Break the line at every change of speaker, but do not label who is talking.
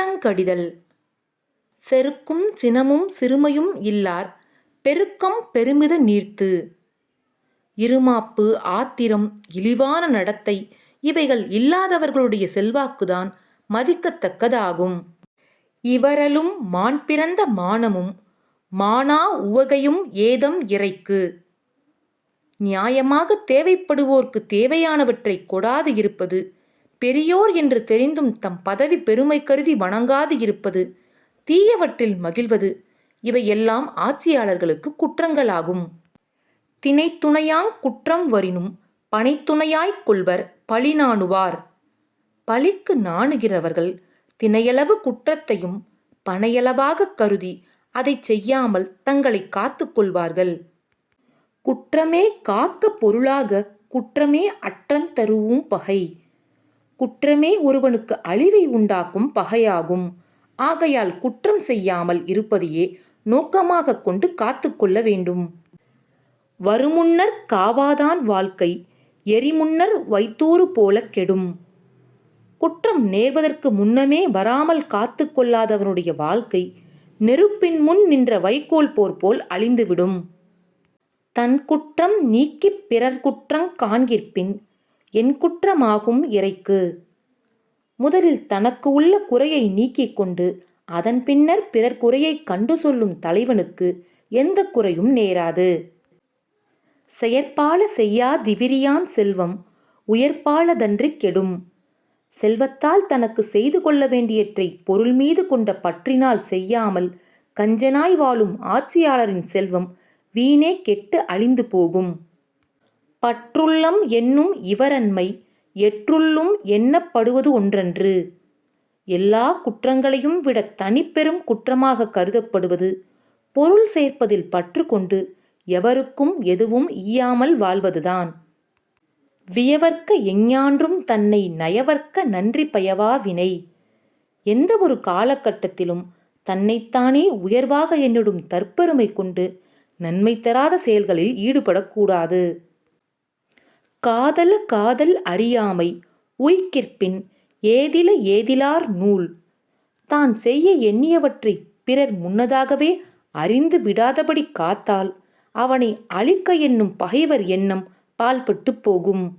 சினங்கடிதல். செருக்கும் சினமும் சிறுமையும் இல்லார் பெருக்கம் பெருமித நீர்த்து. இருமாப்பு, ஆத்திரம், இழிவான நடத்தை இவைகள் இல்லாதவர்களுடைய செல்வாக்குதான் மதிக்கத்தக்கதாகும். இவரலும் மான் பிறந்த மானமும் மானா உவகையும் ஏதம் இறைக்கு. நியாயமாக தேவைப்படுவோர்க்கு தேவையானவற்றை கொடாது இருப்பது, பெரியோர் என்று தெரிந்தும் தம் பதவி பெருமை கருதி வணங்காது இருப்பது, தீயவற்றில் மகிழ்வது இவையெல்லாம் ஆட்சியாளர்களுக்கு குற்றங்களாகும். தினைத்துணையாங் குற்றம் வரினும் பனைத்துணையாய்க் கொள்வர் பழி நாணுவார். பழிக்கு நாணுகிறவர்கள் தினையளவு குற்றத்தையும் பனையளவாகக் கருதி அதைச் செய்யாமல் தங்களை காத்துக் கொள்வார்கள். குற்றமே காக்க பொருளாக குற்றமே அற்றந் தருவும் பகை. குற்றமே ஒருவனுக்கு அழிவை உண்டாக்கும் பகையாகும். ஆகையால் குற்றம் செய்யாமல் இருப்பதையே நோக்கமாகக் கொண்டு காத்துக்கொள்ள வேண்டும். வருமுன்னர் காவாதான் வாழ்க்கை எரிமுன்னர் வைத்தூறு போலக் கெடும். குற்றம் நேர்வதற்கு முன்னமே வராமல் காத்து கொள்ளாதவனுடைய வாழ்க்கை நெருப்பின் முன் நின்ற வைக்கோல் போல் அழிந்துவிடும். தன் குற்றம் நீக்கிப் பிறர் குற்றங் காண்கிற்பின் என் குற்றமாகும் இறைக்கு. முதலில் தனக்கு உள்ள குறையை நீக்கிக் கொண்டு அதன் பின்னர் பிறர் குறையைக் கண்டு சொல்லும் தலைவனுக்கு எந்த குறையும் நேராது. செயற்பால செய்யா திவிரியான் செல்வம் உயர்பாலதன்றிக் கெடும். செல்வத்தால் தனக்கு செய்து கொள்ள வேண்டியற்றை பொருள் மீது கொண்ட பற்றினால் செய்யாமல் கஞ்சனாய் வாழும் ஆட்சியாளரின் செல்வம் வீணே கெட்டு அழிந்து போகும். பற்றுள்ளம் என்னும் இவரன்மை எற்றுள்ளும் எண்ணப்படுவது ஒன்றன்று. எல்லா குற்றங்களையும் விட தனிப்பெரும் குற்றமாக கருதப்படுவது பொருள் சேர்ப்பதில் பற்று கொண்டு எவருக்கும் எதுவும் ஈயாமல் வாழ்வதுதான். வியவர்க்க எஞ்ஞான்றும் தன்னை நயவர்க்க நன்றி பயவா வினை. எந்த ஒரு காலகட்டத்திலும் தன்னைத்தானே உயர்வாக எண்ணிடும் தற்பெருமை கொண்டு நன்மை தராத செயல்களில் ஈடுபடக்கூடாது. காதல காதல் அறியாமை உய்கிற்பின் ஏதில ஏதிலார் நூல். தான் செய்ய எண்ணியவற்றை பிறர் முன்னதாகவே அறிந்து விடாதபடி காத்தால் அவனை அழிக்க எண்ணும் பகைவர் எண்ணம் பாழ்பட்டு போகும்.